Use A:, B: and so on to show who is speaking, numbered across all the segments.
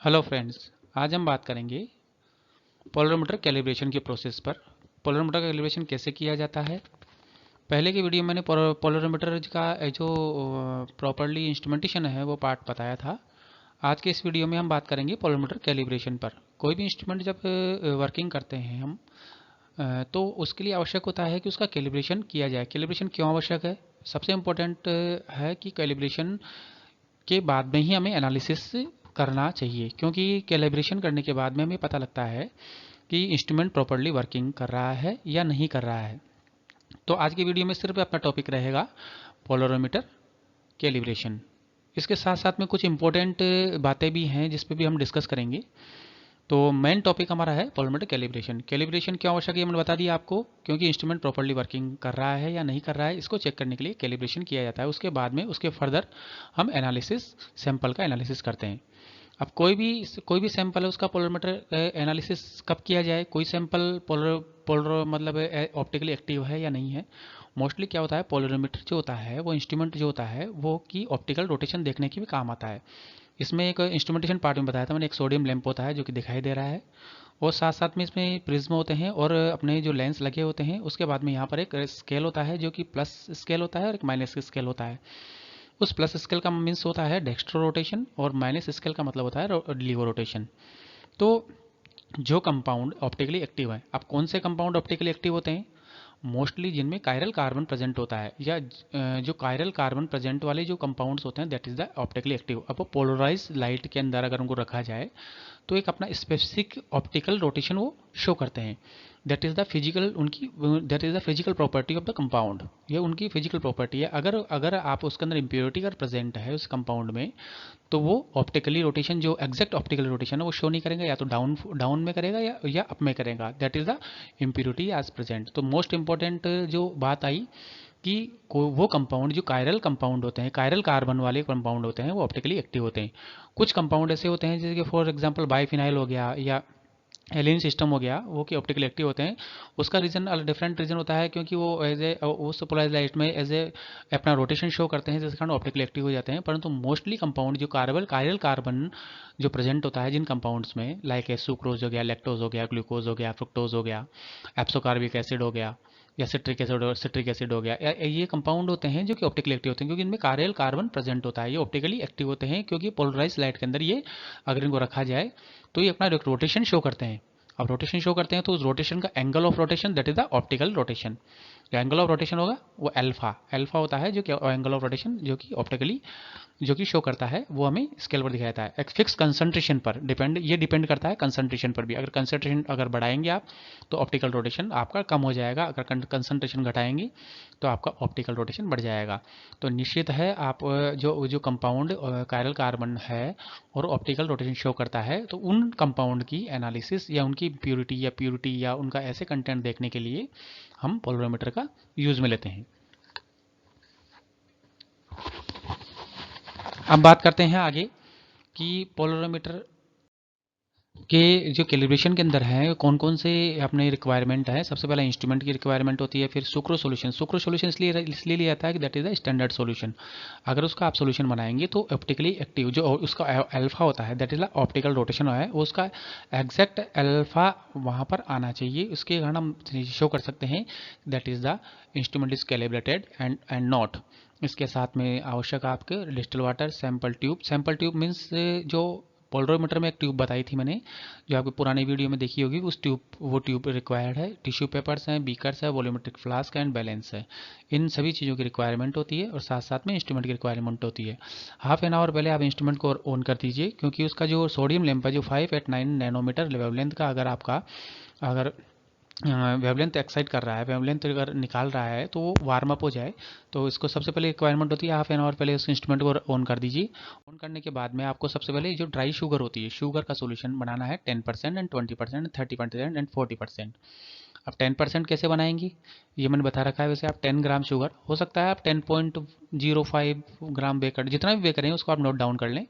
A: Hello friends, आज हम बात करेंगे पोलरोमीटर कैलिब्रेशन के प्रोसेस पर। पोलरोमीटर का कैलिब्रेशन कैसे किया जाता है। पहले की वीडियो में मैंने पोलरोमीटर का जो प्रॉपरली इंस्ट्रूमेंटेशन है वो पार्ट बताया था। आज के इस वीडियो में हम बात करेंगे पोलरोमीटर कैलिब्रेशन पर। कोई भी इंस्ट्रूमेंट जब वर्किंग करते हैं हम तो उसके लिए आवश्यक होता है कि उसका कैलिब्रेशन किया जाए। कैलिब्रेशन क्यों आवश्यक है? सबसे इम्पोर्टेंट है कि कैलिब्रेशन के बाद में ही हमें एनालिसिस करना चाहिए, क्योंकि कैलिब्रेशन करने के बाद में हमें पता लगता है कि इंस्ट्रूमेंट प्रॉपरली वर्किंग कर रहा है या नहीं कर रहा है। तो आज की वीडियो में सिर्फ अपना टॉपिक रहेगा पोलरोमीटर कैलिब्रेशन। इसके साथ साथ में कुछ इंपॉर्टेंट बातें भी हैं जिस पे भी हम डिस्कस करेंगे। तो मेन टॉपिक हमारा है पोलरोमीटर कैलिब्रेशन। कैलिब्रेशन क्यों आवश्यक है ये मैंने बता दिया आपको, क्योंकि इंस्ट्रूमेंट प्रॉपरली वर्किंग कर रहा है या नहीं कर रहा है इसको चेक करने के लिए कैलिब्रेशन किया जाता है। उसके बाद में उसके फर्दर हम एनालिसिस, सैंपल का एनालिसिस करते हैं। अब कोई भी सैंपल है उसका पोलरोमीटर एनालिसिस कब किया जाए? कोई सैंपल पोलर पोलर मतलब ऑप्टिकली एक्टिव है या नहीं है। मोस्टली क्या होता है, पोलरोमीटर जो होता है वो इंस्ट्रूमेंट जो होता है वो की ऑप्टिकल रोटेशन देखने के भी काम आता है। इसमें एक इंस्ट्रूमेंटेशन पार्ट में बताया था मैंने, एक सोडियम लैंप होता है जो कि दिखाई दे रहा है, और साथ साथ में इसमें प्रिज्म होते हैं और अपने जो लेंस लगे होते हैं। उसके बाद में यहाँ पर एक स्केल होता है जो कि प्लस स्केल होता है और एक माइनस स्केल होता है। उस प्लस स्केल का मीन्स होता है डेक्स्ट्रो रोटेशन और माइनस स्केल का मतलब होता है लीवो रोटेशन। तो जो कंपाउंड ऑप्टिकली एक्टिव है, अब कौन से कंपाउंड ऑप्टिकली एक्टिव होते हैं? मोस्टली जिनमें कायरल कार्बन प्रेजेंट होता है, या जो कायरल कार्बन प्रेजेंट वाले जो कंपाउंड्स होते हैं that is the optically active. अब वो पोलराइज लाइट के अंदर अगर उनको रखा जाए तो एक अपना स्पेसिफिक ऑप्टिकल रोटेशन वो शो करते हैं। दैट इज द फिजिकल उनकी that is the physical property of the compound. ये उनकी फिजिकल प्रॉपर्टी है। अगर अगर आप उसके अंदर इम्प्योरिटी अगर प्रेजेंट है उस कंपाउंड में तो वो ऑप्टिकली रोटेशन, जो एग्जैक्ट ऑप्टिकल रोटेशन है वो शो नहीं करेगा, या तो डाउन डाउन में करेगा या अप में करेगा। That is the impurity as present. तो मोस्ट इंपॉर्टेंट जो बात आई कि वो कंपाउंड जो कायरल कंपाउंड होते हैं, कायरल कार्बन वाले कंपाउंड होते हैं वो ऑप्टिकली एक्टिव होते हैं। कुछ कंपाउंड ऐसे होते हैं जैसे कि फॉर एग्जांपल बाइफिनाइल हो गया या एलियन सिस्टम हो गया, वो कि ऑप्टिकली एक्टिव होते हैं। उसका रीजन डिफरेंट रीजन होता है, क्योंकि वो एज ए उस पोलराइज लाइट में एज ए अपना रोटेशन शो करते हैं जिस कारण ऑप्टिकली एक्टिव हो जाते हैं। परंतु मोस्टली कंपाउंड जो कायरल कार्बन जो प्रेजेंट होता है जिन कंपाउंड्स में, लाइक सुक्रोज हो गया, लैक्टोज हो गया, ग्लूकोज हो गया, फ्रुक्टोज हो गया, एप्सोकार्बिक एसिड हो गया, या सिट्रिक एसिड हो गया, ये कंपाउंड होते हैं जो कि ऑप्टिकली एक्टिव होते हैं क्योंकि इनमें कायरल कार्बन प्रेजेंट होता है। ये ऑप्टिकली एक्टिव होते हैं क्योंकि पोलराइज लाइट के अंदर ये अगर इनको रखा जाए तो ये अपना रोटेशन शो करते हैं। अब रोटेशन शो करते हैं तो उस रोटेशन का angle of rotation that is the optical rotation. जो एंगल ऑफ रोटेशन होगा वो अल्फा अल्फा होता है, जो कि एंगल ऑफ रोटेशन जो कि ऑप्टिकली जो कि शो करता है वो हमें स्केल पर दिखाया जाता है। एक फिक्स कंसंट्रेशन पर डिपेंड करता है कंसंट्रेशन पर भी। अगर कंसंट्रेशन अगर बढ़ाएंगे आप तो ऑप्टिकल रोटेशन आपका कम हो जाएगा, अगर कंसंट्रेशन घटाएंगे तो आपका ऑप्टिकल रोटेशन बढ़ जाएगा। तो निश्चित है आप जो जो कंपाउंड कायरल कार्बन है और ऑप्टिकल रोटेशन शो करता है तो उन कंपाउंड की एनालिसिस या उनकी प्योरिटी या उनका ऐसे कंटेंट देखने के लिए हम पोलरोमीटर का यूज में लेते हैं। अब बात करते हैं आगे कि पोलरोमीटर के जो कैलिब्रेशन के अंदर है कौन कौन से अपने रिक्वायरमेंट है। सबसे पहले इंस्ट्रूमेंट की रिक्वायरमेंट होती है, फिर सुक्रो सोल्यूशन इसलिए लिया जाता है कि that is the standard solution. अगर उसका आप सोल्यूशन बनाएंगे तो ऑप्टिकली एक्टिव जो उसका अल्फा होता है that is the optical rotation है, उसका एग्जैक्ट अल्फा वहाँ पर आना चाहिए। उसके कारण हम शो कर सकते हैं that is the instrument is calibrated and not. इसके साथ में आवश्यक आपके distil water, sample tube means जो पोलरोमीटर में एक ट्यूब बताई थी मैंने जो आपकी पुरानी वीडियो में देखी होगी, उस वो ट्यूब रिक्वायर्ड है। टिश्यू पेपर्स हैं, बीकर्स है, वॉल्यूमेट्रिक फ्लास्क एंड बैलेंस है। इन सभी चीज़ों की रिक्वायरमेंट होती है और साथ साथ में इंस्ट्रूमेंट की रिक्वायरमेंट होती है। हाफ एन आवर पहले आप इंस्ट्रूमेंट को ऑन कर दीजिए, क्योंकि उसका जो सोडियम लैंप है जो 589 नैनोमीटर वेवलेंथ का अगर वेवलेंथ एक्साइट कर रहा है, वेवलेंथ अगर निकाल रहा है तो वो वार्म अप हो जाए। तो इसको सबसे पहले रिक्वायरमेंट होती है हाफ एन आवर पहले उस इंस्ट्रूमेंट को ऑन कर दीजिए। ऑन करने के बाद में आपको सबसे पहले जो ड्राई शुगर होती है, शुगर का सोल्यूशन बनाना है 10% एंड 20% 30% एंड 40%। अब 10% कैसे बनाएंगे ये मैंने बता रखा है। वैसे आप 10 ग्राम शुगर, हो सकता है आप 10.05 ग्राम बेकर, जितना भी बेकर है उसको आप नोट डाउन कर लें,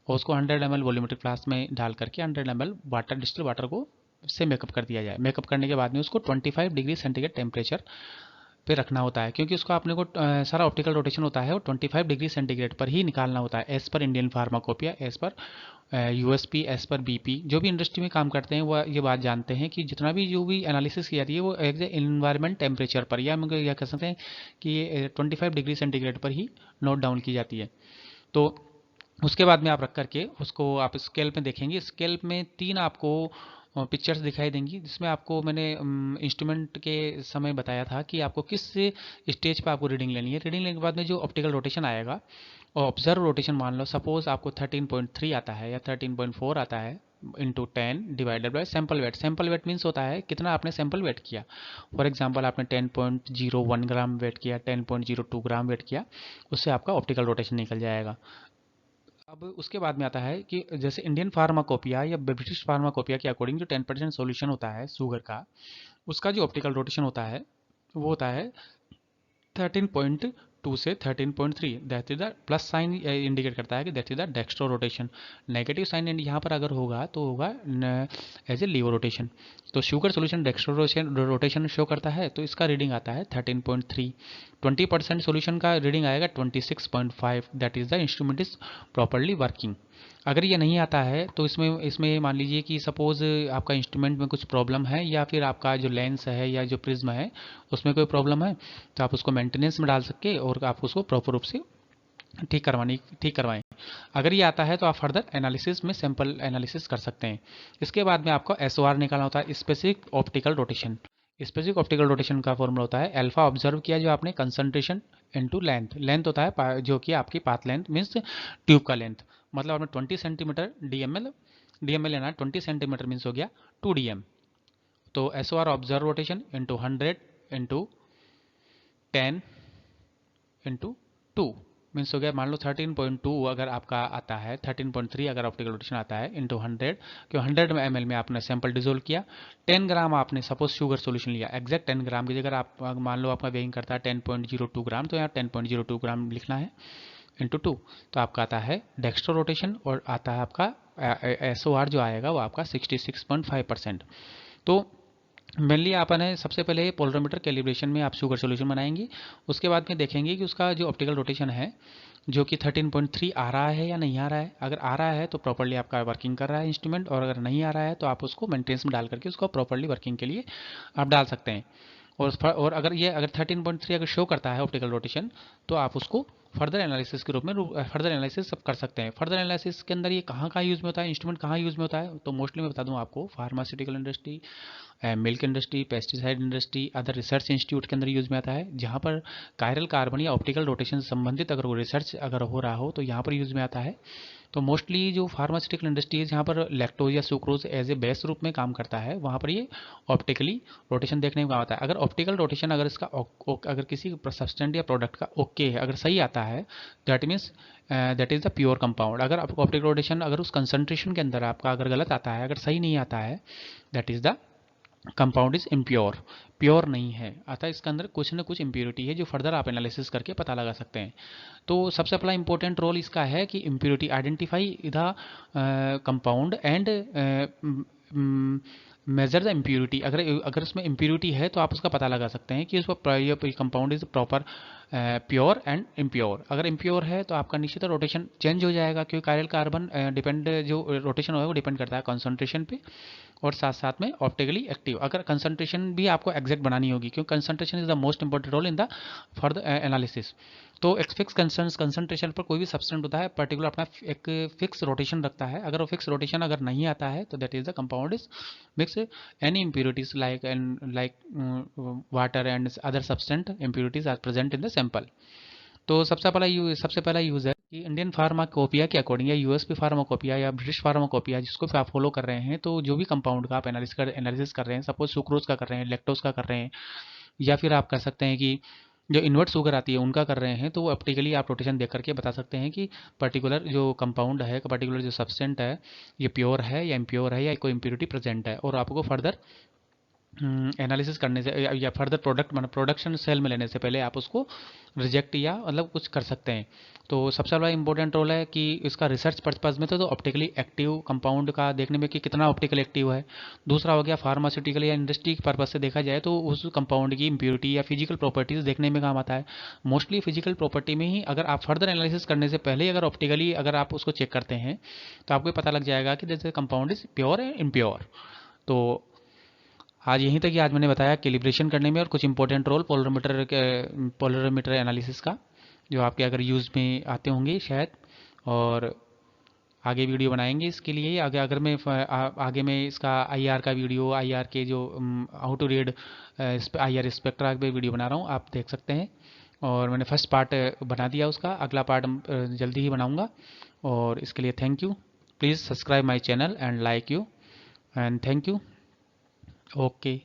A: और उसको 100 ml वॉल्यूमेट्रिक फ्लास्क में डाल करके 100 ml वाटर, डिस्टिल वाटर को से मेकअप कर दिया जाए। मेकअप करने के बाद में उसको 25 डिग्री सेंटीग्रेड टेम्परेचर पे रखना होता है, क्योंकि उसको अपने को सारा ऑप्टिकल रोटेशन होता है वो 25 डिग्री सेंटीग्रेड पर ही निकालना होता है as per Indian pharmacopoeia, as per USP as per BP, जो भी इंडस्ट्री में काम करते हैं वो ये बात जानते हैं कि जितना भी जो भी एनालिसिस की जाती है वो एक इन्वायरमेंट टेम्परेचर पर, या हम यह कह सकते हैं कि 25 डिग्री सेंटीग्रेड पर ही नोट डाउन की जाती है। तो उसके बाद में आप रख करके उसको आप स्केल में देखेंगे। स्केल में 3 आपको पिक्चर्स दिखाई देंगी, जिसमें आपको मैंने इंस्ट्रूमेंट के समय बताया था कि आपको किस स्टेज पे आपको रीडिंग लेनी है। रीडिंग लेने के बाद में जो ऑप्टिकल रोटेशन आएगा, और ऑब्जर्व रोटेशन मान लो सपोज आपको 13.3 आता है या 13.4 आता है, into 10 divided by sample weight. Sample weight means होता है कितना आपने सैंपल वेट किया। फॉर एग्जांपल आपने 10.01 ग्राम वेट किया, 10.02 ग्राम वेट किया, उससे आपका ऑप्टिकल रोटेशन निकल जाएगा। अब उसके बाद में आता है कि जैसे इंडियन फार्माकोपिया या ब्रिटिश फार्माकोपिया के अकॉर्डिंग जो 10% सोल्यूशन होता है शुगर का, उसका जो ऑप्टिकल रोटेशन होता है वो होता है 13.2 से 13.3। That is the plus sign indicate करता है कि that is the dextro rotation. Negative sign यहाँ पर अगर होगा तो होगा एज ए लीवो रोटेशन। तो sugar solution dextro rotation show करता है, तो इसका रीडिंग आता है 13.3। 20% सोल्यूशन का रीडिंग आएगा 26.5। That is the instrument is properly working. अगर ये नहीं आता है तो इसमें इसमें मान लीजिए कि सपोज आपका इंस्ट्रूमेंट में कुछ प्रॉब्लम है, या फिर आपका जो लेंस है या जो प्रिज्म है उसमें कोई प्रॉब्लम है, तो आप उसको मेंटेनेंस में डाल सके और आप उसको प्रॉपर रूप से ठीक करवाएं। अगर ये आता है तो आप फर्दर एनालिसिस में सैंपल एनालिसिस कर सकते हैं। इसके बाद में आपको एसओआर निकालना होता है, specific optical rotation. Specific optical rotation का फॉर्मूला होता है अल्फा ऑब्जर्व किया जो आपने, कंसंट्रेशन इनटू लेंथ। लेंथ होता है जो कि आपकी पाथ लेंथ मीन्स ट्यूब का लेंथ। मतलब आपने 20 सेंटीमीटर डीएमएल लेना है, 20 सेंटीमीटर मीन्स हो गया 2 dm। तो SOR observe rotation into 100 into 10 into 2 means हो गया, मान लो 13.2 अगर आपका आता है, 13.3 अगर ऑप्टिकल रोटेशन आता है इंटू 100, क्यों 100 ml में आपने सैंपल डिजोल्व किया। 10 ग्राम आपने सपोज शुगर सोल्यूशन लिया, एग्जैक्ट 10 ग्राम की जगह आप मान लो आपका वेइंग करता है 10.02 ग्राम, तो यहाँ 10.02 ग्राम लिखना है इंटू 2। तो आपका आता है डेक्स्ट्रो रोटेशन, और आता है आपका एसओआर जो आएगा वो आपका 66.5%। तो मेनली आपने सबसे पहले पोलरोमीटर कैलिब्रेशन में आप शुगर सोल्यूशन बनाएंगे। उसके बाद में देखेंगे कि उसका जो ऑप्टिकल रोटेशन है जो कि 13.3 आ रहा है या नहीं आ रहा है। अगर आ रहा है तो प्रॉपर्ली आपका वर्किंग कर रहा है इंस्ट्रूमेंट, और अगर नहीं आ रहा है तो आप उसको मेंटेनेंस में डाल करके उसको प्रॉपर्ली वर्किंग के लिए आप डाल सकते हैं। और अगर 13.3 अगर शो करता है ऑप्टिकल रोटेशन, तो आप उसको फर्दर एनालिसिस के रूप में फर्दर एनालिसिस कर सकते हैं। फर्दर एनालिसिस के अंदर ये कहाँ यूज़ में होता है, इंस्ट्रूमेंट कहाँ यूज़ में होता है, तो मोस्टली मैं बता दूं आपको pharmaceutical industry, milk industry, pesticide industry, other research institute के अंदर यूज़ में आता है। जहाँ पर कायरल कार्बन या ऑप्टिकल रोटेशन से संबंधित अगर वो रिसर्च अगर हो रहा हो तो यहाँ पर यूज़ में आता है। तो मोस्टली जो फार्मास्यूटिकल इंडस्ट्री है जहाँ पर लैक्टोज या सुक्रोज एज ए बेस रूप में काम करता है, वहाँ पर ये ऑप्टिकली रोटेशन देखने को आता है। अगर ऑप्टिकल रोटेशन अगर इसका अगर किसी सब्सटेंट या प्रोडक्ट का ओके है, अगर सही आता है, that means that is the pure compound. अगर आपको ऑप्टिकल रोटेशन अगर उस कंसंट्रेशन के अंदर आपका अगर गलत आता है, अगर सही नहीं आता है, that is the compound is impure, pure नहीं है। अतः इसके अंदर कुछ न कुछ इम्प्योरिटी है जो फर्दर आप एनालिसिस करके पता लगा सकते हैं। तो सबसे पहला इंपॉर्टेंट रोल इसका है कि impurity identify the compound and measure the impurity. अगर अगर उसमें इम्प्योरिटी है तो आप उसका पता लगा सकते हैं कि उसका compound is proper pure and impure. अगर इम्प्योर है तो आपका निश्चित रोटेशन चेंज हो जाएगा, क्योंकि कायरल कार्बन डिपेंड जो रोटेशन होगा वो डिपेंड करता है कॉन्सेंट्रेशन पे, और साथ साथ में ऑप्टिकली एक्टिव। अगर कंसंट्रेशन भी आपको एग्जैक्ट बनानी होगी, क्योंकि concentration is the most important role in the for the analysis. तो एक फिक्स कंसंट्रेशन पर कोई भी सब्सटेंट होता है पर्टिकुलर अपना एक फिक्स रोटेशन रखता है। अगर वो फिक्स रोटेशन अगर नहीं आता है तो that is the compound is mix any impurities like water and other substance impurities are present in the sample। तो सबसे पहला यूज है कि इंडियन फार्माकोपिया के अकॉर्डिंग या यूएसपी फार्माकोपिया या ब्रिटिश फार्माकोपिया जिसको भी आप फॉलो कर रहे हैं, तो जो भी कंपाउंड का आप एनालिसिस कर रहे हैं, सपोज सुक्रोज का कर रहे हैं, लैक्टोज का कर रहे हैं, या फिर आप कर सकते हैं कि जो इन्वर्ट शुगर आती है उनका कर रहे हैं, तो वो ऑप्टिकली आप रोटेशन देख करके बता सकते हैं कि पर्टिकुलर जो कंपाउंड है, पर्टिकुलर जो सब्सटेंट है, ये प्योर है या इम्प्योर है या कोई इम्प्योरिटी प्रेजेंट है, और आपको फर्दर एनालिसिस करने से या फर्दर प्रोडक्ट मतलब प्रोडक्शन सेल में लेने से पहले आप उसको रिजेक्ट या मतलब कुछ कर सकते हैं। तो सबसे बड़ा इंपॉर्टेंट रोल है कि इसका रिसर्च पर्पज में तो ऑप्टिकली एक्टिव कंपाउंड का देखने में कि कितना ऑप्टिकली एक्टिव है। दूसरा हो गया फार्मास्यूटिकल या इंडस्ट्री के पर्पज से देखा जाए तो उस कंपाउंड की इम्प्योरिटी या फिजिकल प्रॉपर्टीज देखने में काम आता है। मोस्टली फिजिकल प्रॉपर्टी में ही अगर आप फर्दर एनालिसिस करने से पहले अगर ऑप्टिकली अगर आप उसको चेक करते हैं तो आपको पता लग जाएगा कि जैसे कंपाउंड इज प्योर है इम्प्योर। तो आज यहीं तक ही आज मैंने बताया कैलिब्रेशन करने में और कुछ इंपॉर्टेंट रोल पोलरोमीटर एनालिसिस का, जो आपके अगर यूज़ में आते होंगे शायद। और आगे वीडियो बनाएंगे इसके लिए। आगे अगर मैं आगे मैं इसका आईआर का वीडियो, आईआर के जो how to read IR spectra पे वीडियो बना रहा हूँ, आप देख सकते हैं। और मैंने फर्स्ट पार्ट बना दिया, उसका अगला पार्ट जल्दी ही बनाऊंगा। और इसके लिए thank you. Please subscribe my channel and like you and thank you. Okay.